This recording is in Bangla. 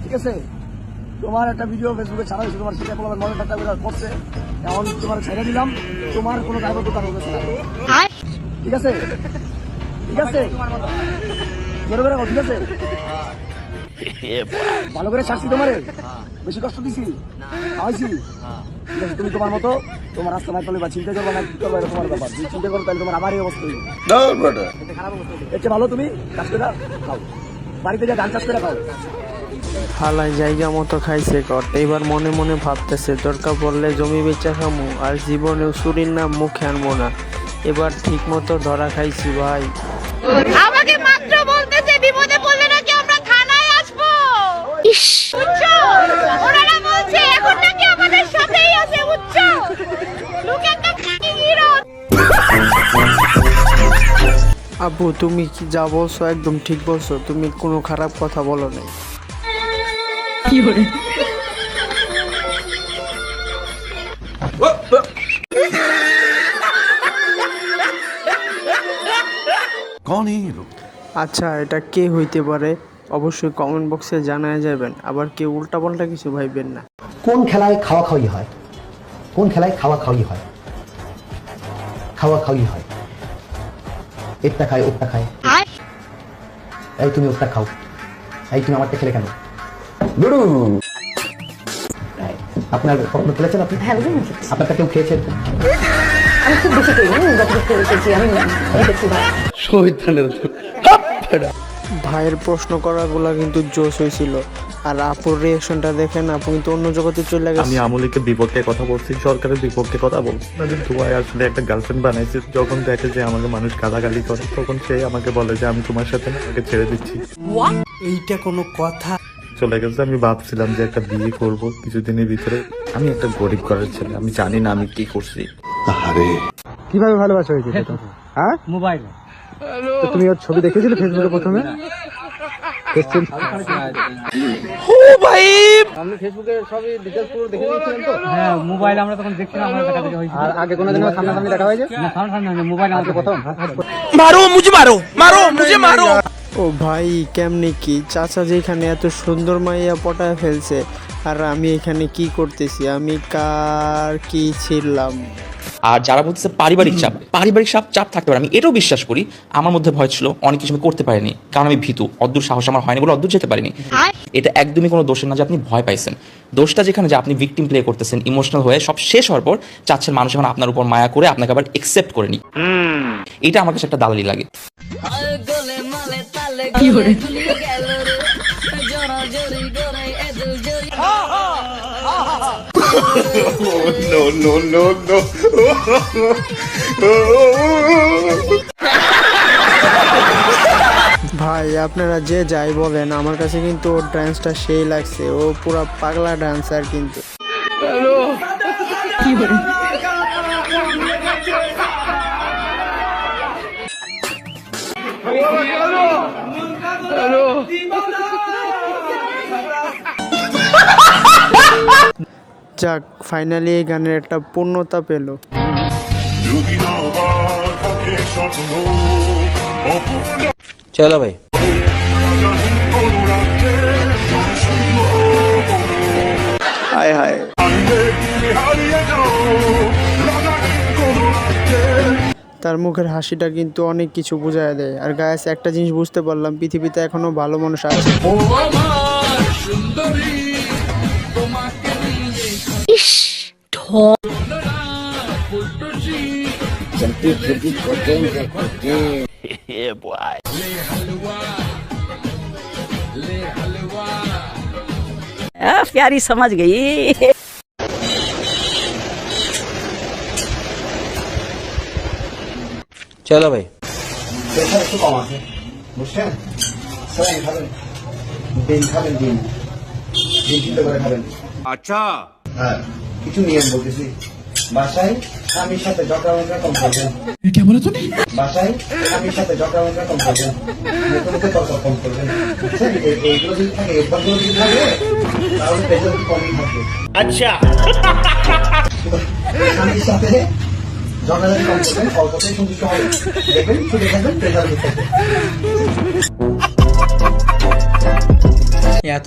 ঠিক আছে? তোমার একটা ভিডিও ফেসবুকে ছাড়া হয়েছে, তোমার সেটা বলবার মনে একটা করে করছে, এখন তোমার ছেড়ে দিলাম, তোমার কোনো দায়বদ্ধতা হবে না। ঠিক আছে? ঠিক আছে, জোরে করে ঠিক আছে? ভালো করে শাস্তি তোমারে, বেশি কষ্ট দিছি, খাওয়াইছি। ঠিক আছে, তুমি তোমার মতো তোমার রাস্তা নাই চলে বা চিন্তা করবা না, কি করবা এটা তোমার ব্যাপার। যদি চিন্তা করো তাহলে তোমার আবার এই অবস্থা হইবে। খারাপ অবস্থা হইবে। এর চেয়ে ভালো তুমি চাষ করে খাও, বাড়িতে যা ধান চাষ করে খাও। হালাই জায়গা মতো খাইছে কট, এবার মনে মনে ভাবতেছে দরকার পড়লে জমি বেচা খামু, আর জীবনেও চুরির নাম মুখে আনবো না। এবার ঠিক মতো ধরা খাইছি ভাই। আমাকে মাত্র বলতেছে বিপদে পড়লে নাকি আমরা থানায় আসবো। ইস, বুঝছো? ওনারা বলছে এখন নাকি আমাদের সাথেই আছে, বুঝছো? লোক একটা হিরো। আব্বু তুমি কি যা বলছো একদম ঠিক বলছো, তুমি কোনো খারাপ কথা বলো নাই। আচ্ছা এটা কে হইতে পারে অবশ্যই কমেন্ট বক্সে জানায় যাবেন, আবার কেউ উল্টাপাল্টা কিছু ভাইবেন না। কোন খেলায় খাওয়া খাওয়ি হয়? কোন খেলায় খাওয়া খাওয়ি হয়? খাওয়া খাওয়ি হয়, একটা খায় ওটা খায়। এই তুমি ওটা খাও, এই তুমি আমারটা খেলে কেন? আপনার কখনো খেলেছেন আপনি? হ্যাঁ, আপনারটা কেউ খেয়েছেন? আমি খুব বেশি করি না, যতটুকু করেছি আমি দেখছি ভাই। ভাইয়ের প্রশ্ন করাগুলা কিন্তু জোশ হয়েছিল, আর আপুর রিয়াকশনটা দেখেন, আপু কিন্তু অন্য জগতে চলে গেছে। আমি আমলিকের বিপক্ষে কথা বলছি, সরকারের বিপক্ষে কথা বলছি। দুবাই আসলে একটা গার্লফ্রেন্ড বানাইছে, যখন দেখে যে আমাকে মানুষ গালাগালি করে তখন সে আমাকে বলে যে আমি তোমার সাথে না, আমাকে ছেড়ে দিচ্ছি। এইটা কোনো কথা? চলে গেছে। আমি ভাবছিলাম যে একটা বিয়ে করব কিছুদিনের ভিতরে। আমি একটা গরিব ঘরের ছেলে, আমি জানি না আমি কি করছি। কিভাবে ভালোবাসা হয়েছে? হ্যাঁ, মোবাইল। তুমি ওর ছবি দেখেছিলে ফেসবুকে প্রথমে? আপনি ফেসবুকে সবই ডিটেইলস পুরো দেখে নিয়েছিলেন তো? হ্যাঁ, মোবাইল আমরা তখন দেখছিলাম, আমরা দেখা দেখি হয়েছে। আর আগে কোনোদিন সামনাসামনি দেখা হয়েছে? না, সামনে মোবাইল আমাদের প্রথম? ও ভাই কেমনে কি চাচা যেখানে এত সুন্দর মাইয়া পটায় ফেলছে, আর আমি এখানে কি করতেছি? আমি কার কি ছিলাম? আর যারা বলতেছে পারিবারিক চাপ থাকতে পারে, আমি এটাও বিশ্বাস করি। আমার মধ্যে ভয় ছিল, অনেক কিছু আমি করতে পারিনি, কারণ আমি ভীতু। অদ্দূর সাহস আমার হয়নি বলে অদ্দূর যেতে পারিনি। এটা একদমই কোনো দোষের না যে আপনি ভয় পাইছেন। দোষটা যেখানে যে আপনি ভিকটিম প্লে করতেছেন, ইমোশনাল হয়ে সব শেষ হওয়ার পর চাচ্ছেন মানুষ এখন আপনার উপর মায়া করে আপনাকে আবার একসেপ্ট করে নি। এটা আমার কাছে একটা দালালি লাগে। ভাই আপনারা যে যাই বলেন, আমার কাছে কিন্তু ওর ডান্সটা সেই লাগছে, ও পুরা পাগলা ডান্সার কিন্তু। যাক, ফাইনালি এই গানের একটা পূর্ণতা পেল। চলো ভাই। হায় হায়, তার মুখের হাসিটা কিন্তু অনেক কিছু বোঝায় দেয়। আর গায়ে একটা জিনিস বুঝতে পারলাম, পৃথিবীতে এখনো ভালো মানুষ আছে। प्यारी समझ गई। চলো ভাই। প্রেশার একটু কম আছে, বুঝছেন? স্যালাইন খাবেন, ডিম খাবেন, ডিম সিদ্ধ করে খাবেন। আচ্ছা, হ্যাঁ, কিছু নিয়ম বলতেছি। বাসায় স্বামীর সাথে ঝগড়া কম করবেন। বাসায় স্বামীর সাথে ঝগড়া কম করবেন, মুখে তর্ক কম করবেন। বুঝছেন? এইগুলো যদি থাকে, অভ্যাসগুলো যদি থাকে, তাহলে প্রেশার একটু কমই থাকবে। আচ্ছা, স্বামীর সাথে ঝগড়া কম করবেন, অল্পতেই সন্তুষ্ট হবেন, দেখবেন ছুটে থাকবেন, প্রেশার থাকবে। এত